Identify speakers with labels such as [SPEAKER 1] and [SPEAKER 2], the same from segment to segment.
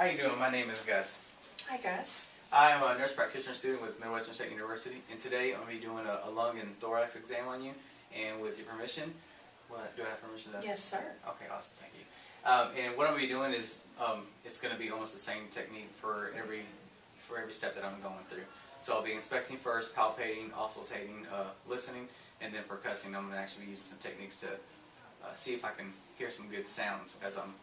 [SPEAKER 1] How you doing? My name is Gus.
[SPEAKER 2] Hi, Gus.
[SPEAKER 1] I am a nurse practitioner student with Midwestern State University, and today I'm going to be doing a lung and thorax exam on you. And with your permission, do I have permission to?
[SPEAKER 2] Yes, sir.
[SPEAKER 1] Okay, awesome, thank you. And what I'm going to be doing is, it's going to be almost the same technique for every step that I'm going through. So I'll be inspecting first, palpating, auscultating, listening, and then percussing. I'm going to actually be using some techniques to see if I can hear some good sounds as I'm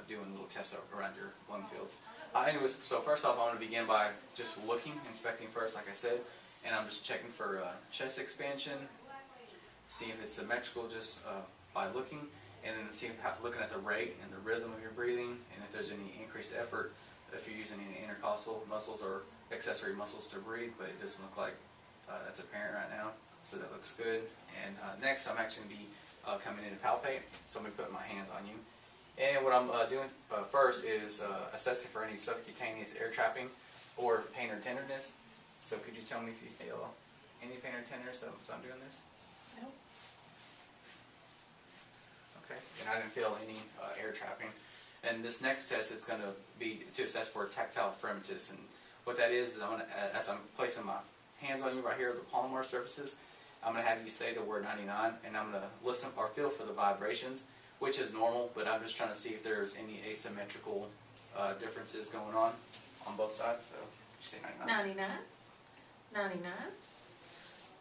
[SPEAKER 1] doing a little tests around your lung fields. Anyways, so first off, I want to begin by just looking, inspecting first, like I said, and I'm just checking for chest expansion, see if it's symmetrical just by looking, and then looking at the rate and the rhythm of your breathing, and if there's any increased effort, if you're using any intercostal muscles or accessory muscles to breathe, but it doesn't look like that's apparent right now, so that looks good. And next, I'm actually going to be coming in to palpate, so I'm going to put my hands on you. And what I'm doing first is assessing for any subcutaneous air trapping or pain or tenderness. So could you tell me if you feel any pain or tenderness as I'm doing this?
[SPEAKER 2] No.
[SPEAKER 1] Okay, and I didn't feel any air trapping. And this next test, it's going to be to assess for tactile fremitus. And what that is I'm going to, as I'm placing my hands on you right here, the palmar surfaces, I'm going to have you say the word 99, and I'm going to listen or feel for the vibrations, which is normal, but I'm just trying to see if there's any asymmetrical differences going on both sides. So, you say 99?
[SPEAKER 2] 99, 99,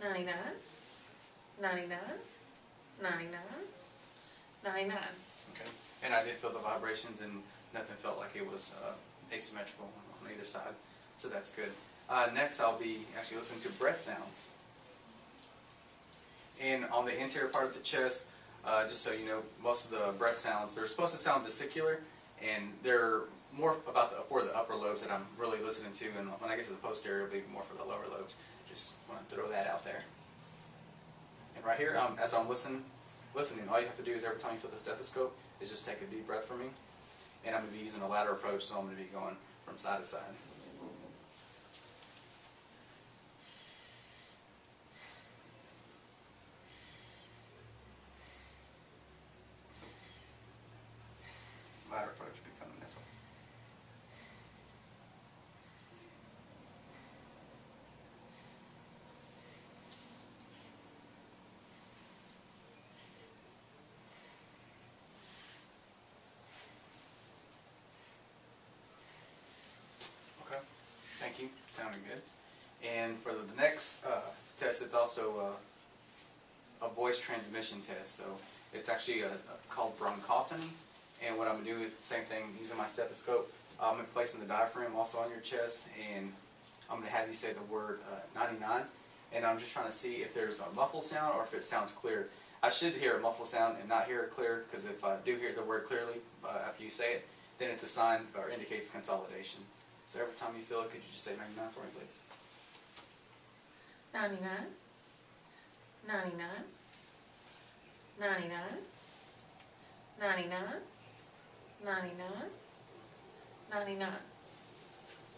[SPEAKER 2] 99, 99, 99, 99.
[SPEAKER 1] Okay. And I did feel the vibrations, and nothing felt like it was asymmetrical on either side, so that's good. Next, I'll be actually listening to breath sounds. And on the interior part of the chest, just so you know, most of the breath sounds, they're supposed to sound vesicular, and they're more about for the upper lobes that I'm really listening to, and when I get to the posterior, it'll be more for the lower lobes. Just want to throw that out there. And right here, as I'm listening, all you have to do is every time you feel the stethoscope is just take a deep breath for me, and I'm going to be using a ladder approach, so I'm going to be going from side to side. Ladder approach will be coming this way. Okay, thank you. Sounding good. And for the next test, it's also a voice transmission test. So it's actually called bronchophony. And what I'm going to do is the same thing, using my stethoscope. I'm going to place in the diaphragm also on your chest, and I'm going to have you say the word 99. And I'm just trying to see if there's a muffled sound or if it sounds clear. I should hear a muffled sound and not hear it clear, because if I do hear the word clearly after you say it, then it's a sign or indicates consolidation. So every time you feel it, could you just say 99 for me, please?
[SPEAKER 2] 99, 99, 99, 99, 99, 99.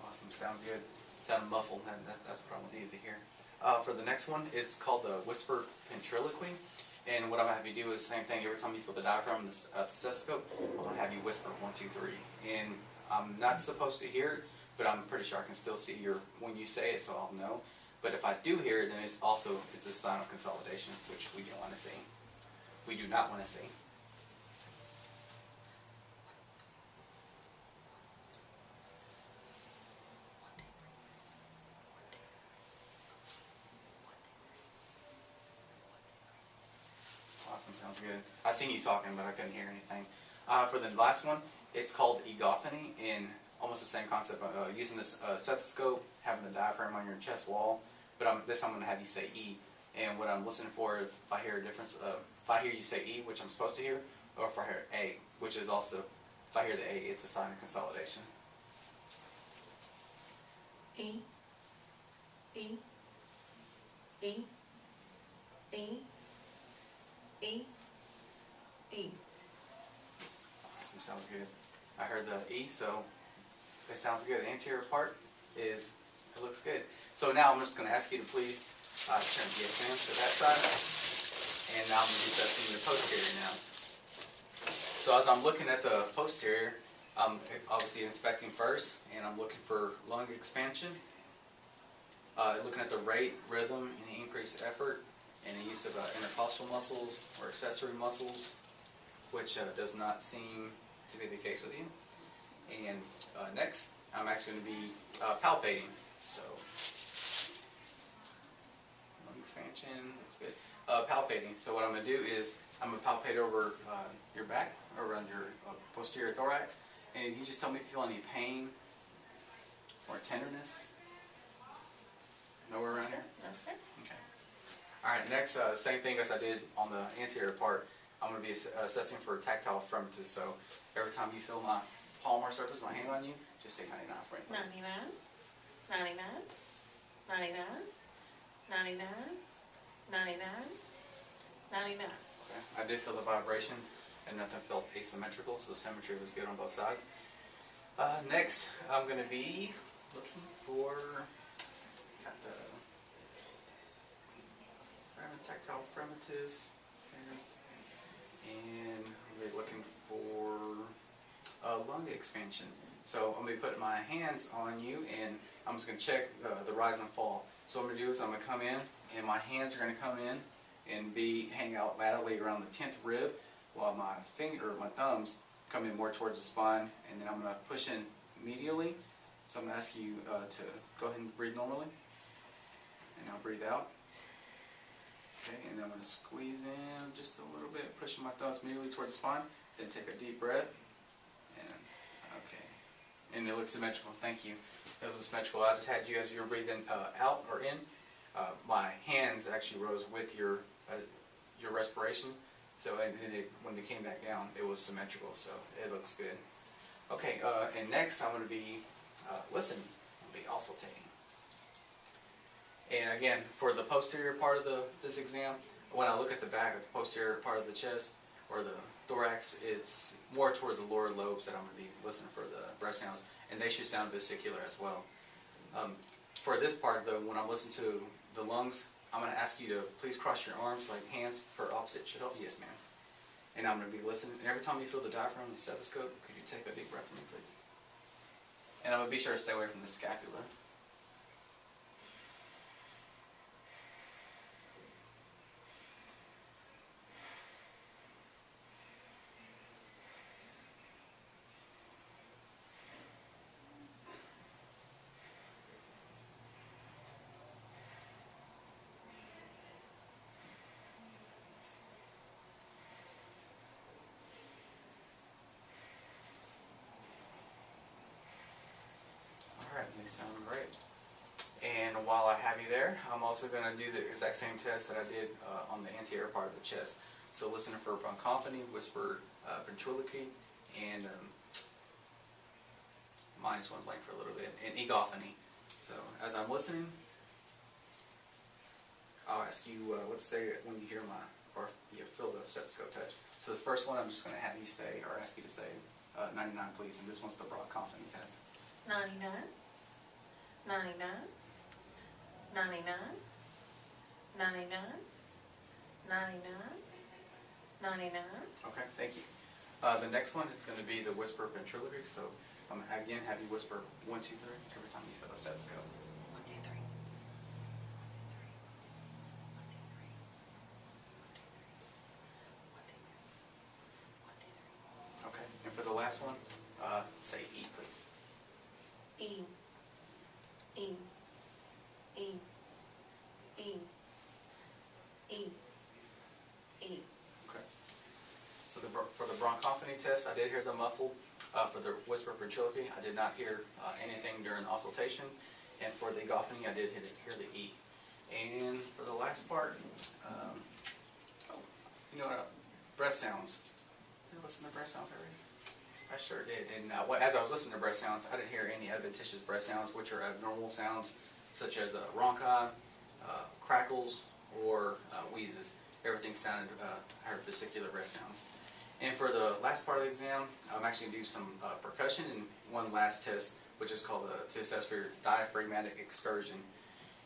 [SPEAKER 1] Awesome, sound good. Sound muffled, and that's what I needed to hear. For the next one, it's called the whisper ventriloquy. And what I'm going to have you do is the same thing. Every time you feel the diaphragm, the stethoscope, I'm going to have you whisper 1, 2, 3. And I'm not supposed to hear it, but I'm pretty sure I can still see when you say it, so I'll know. But if I do hear it, then it's a sign of consolidation, which we don't want to see. We do not want to see. Awesome, sounds good. I seen you talking, but I couldn't hear anything. For the last one, it's called egophony, and almost the same concept. Using this stethoscope, having the diaphragm on your chest wall, but this I'm going to have you say E. And what I'm listening for is if I hear a difference, if I hear you say E, which I'm supposed to hear, or if I hear A, which is also, if I hear the A, it's a sign of consolidation.
[SPEAKER 2] E, E, E, E, E, E.
[SPEAKER 1] Awesome, sounds good. I heard the E, so that sounds good. The anterior part it looks good. So now I'm just going to ask you to please turn the exam to that side, and now I'm going to be testing the posterior now. So as I'm looking at the posterior, I'm obviously inspecting first, and I'm looking for lung expansion, looking at the rate, rhythm, any increased effort, any use of intercostal muscles or accessory muscles, which does not seem to be the case with you. And next, I'm actually going to be palpating. So, lung expansion, that's good. Palpating. So what I'm going to do is I'm going to palpate over your back, around your posterior thorax, and you just tell me if you feel any pain or tenderness. Nowhere around here?
[SPEAKER 2] No, sir.
[SPEAKER 1] Okay. All right, next, same thing as I did on the anterior part, I'm going to be assessing for tactile firmness. So every time you feel my palm or surface, my hand on you, just say 99 for me, please.
[SPEAKER 2] 99, 99, 99, 99, 99, 99.
[SPEAKER 1] Okay. I did feel the vibrations, and nothing felt asymmetrical, so symmetry was good on both sides. Next, I'm going to be looking for, got the tactile firmness, and we're looking for lung expansion. So I'm going to be putting my hands on you, and I'm just going to check the rise and fall. So what I'm going to do is I'm going to come in, and my hands are going to come in and hang out laterally around the 10th rib, while my thumbs come in more towards the spine, and then I'm going to push in medially. So I'm going to ask you to go ahead and breathe normally, and now breathe out. Okay, and then I'm going to squeeze in just a little bit, pushing my thumbs medially towards the spine, then take a deep breath, and okay. And it looks symmetrical, thank you. It was symmetrical. I just had you, as you were breathing out or in, my hands actually rose with your respiration. So and when it came back down, it was symmetrical, so it looks good. Okay, and next I'm going to be listening. I'll be auscultating. And again, for the posterior part of this exam, when I look at the back of the posterior part of the chest, or the thorax, it's more towards the lower lobes that I'm going to be listening for the breath sounds, and they should sound vesicular as well. For this part, though, when I'm listening to the lungs, I'm going to ask you to please cross your arms like hands for opposite shoulder. Yes, ma'am. And I'm going to be listening. And every time you feel the diaphragm and the stethoscope, could you take a deep breath for me, please? And I'm going to be sure to stay away from the scapula. They sound great. And while I have you there, I'm also going to do the exact same test that I did on the anterior part of the chest. So listening for bronchophony, whispered ventriloquy, and mine just went blank for a little bit, and egophony. So as I'm listening, I'll ask you what to say when you hear or you feel the stethoscope touch. So this first one, I'm just going to have you say, or ask you to say 99, please. And this one's the bronchophony test.
[SPEAKER 2] 99, 99, 99, 99, 99, 99.
[SPEAKER 1] Okay, thank you. The next one is going to be the whisper ventriloquy. So again, have you whisper 1, 2, 3 every time you feel the stethoscope.
[SPEAKER 2] 1, 2, 3.
[SPEAKER 1] Okay, and for the last one, say E, please.
[SPEAKER 2] E, E, E, E, E, E.
[SPEAKER 1] Okay. So for the bronchophony test, I did hear the muffled. For the whisper ventriloquy, I did not hear anything during auscultation. And for the egophony, I did hear the E. And for the last part, breath sounds. Did you listen to breath sounds already? I sure did. And as I was listening to breath sounds, I didn't hear any adventitious breath sounds, which are abnormal sounds, such as rhonchi, crackles, or wheezes. Everything sounded, I heard vesicular breath sounds. And for the last part of the exam, I'm actually going to do some percussion and one last test, which is called to assess for your diaphragmatic excursion.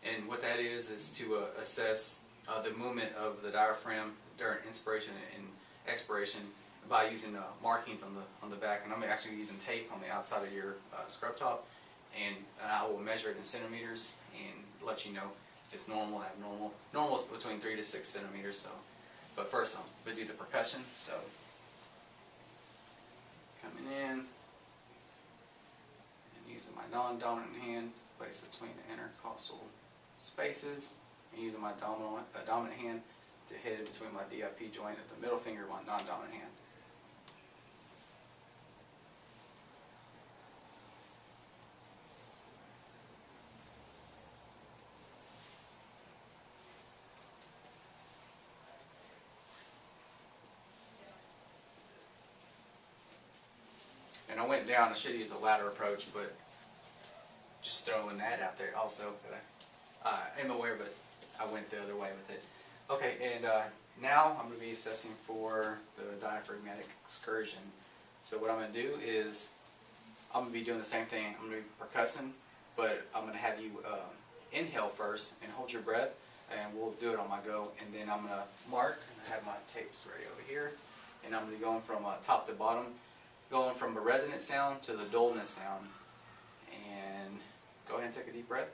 [SPEAKER 1] And what that is to assess the movement of the diaphragm during inspiration and expiration, by using markings on the back, and I'm actually using tape on the outside of your scrub top, and I will measure it in centimeters and let you know if it's normal, abnormal. Normal is between 3 to 6 centimeters. So, but first I'm gonna do the percussion. So coming in and using my non-dominant hand, place between the intercostal spaces, and using my dominant hand to hit it between my DIP joint at the middle finger of my non-dominant hand. And I went down, I should use the ladder approach, but just throwing that out there also. I am aware, but I went the other way with it. Okay, and now I'm going to be assessing for the diaphragmatic excursion. So what I'm going to do is, I'm going to be doing the same thing. I'm going to be percussing, but I'm going to have you inhale first and hold your breath, and we'll do it on my go. And then I'm going to mark, and I have my tapes ready over here, and I'm going to be going from top to bottom, going from a resonant sound to the dullness sound. And go ahead and take a deep breath.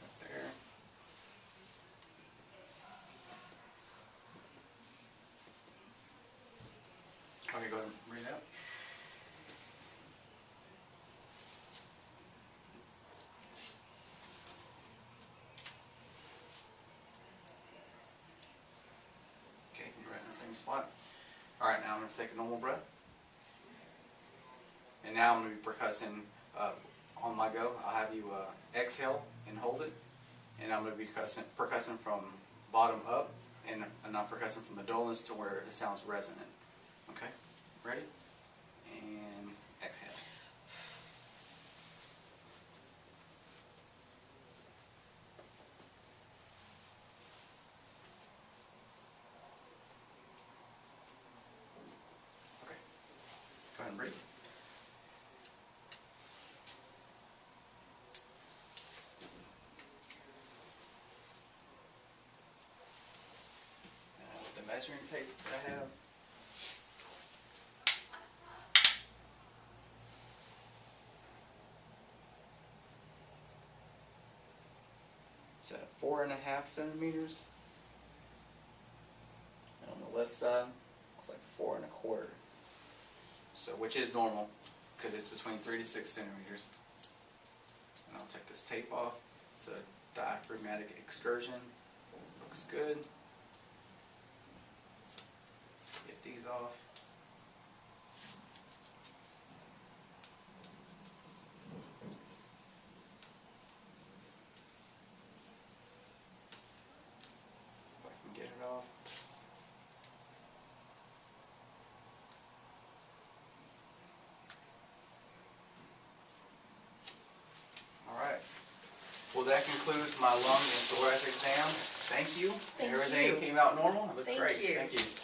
[SPEAKER 1] Right there. Okay, go ahead and breathe out. Okay, you're right in the same spot. Alright, now I'm going to take a normal breath. And now I'm going to be percussing on my go. I'll have you exhale and hold it. And I'm going to be percussing from bottom up, and I'm percussing from the dullness to where it sounds resonant. Okay, ready? And exhale. Okay, go ahead and breathe. With the measuring tape that I have, it's at 4.5 centimeters, and on the left side it's like 4.25. So, which is normal because it's between 3 to 6 centimeters. And I'll take this tape off. It's a diaphragmatic excursion. Looks good. Get these off. If I can get it off. Alright. Well, that concludes my lung and thoracic exam. Thank you.
[SPEAKER 2] Thank
[SPEAKER 1] Everything
[SPEAKER 2] you.
[SPEAKER 1] came out normal. It looks
[SPEAKER 2] Thank
[SPEAKER 1] great.
[SPEAKER 2] you.
[SPEAKER 1] Thank you.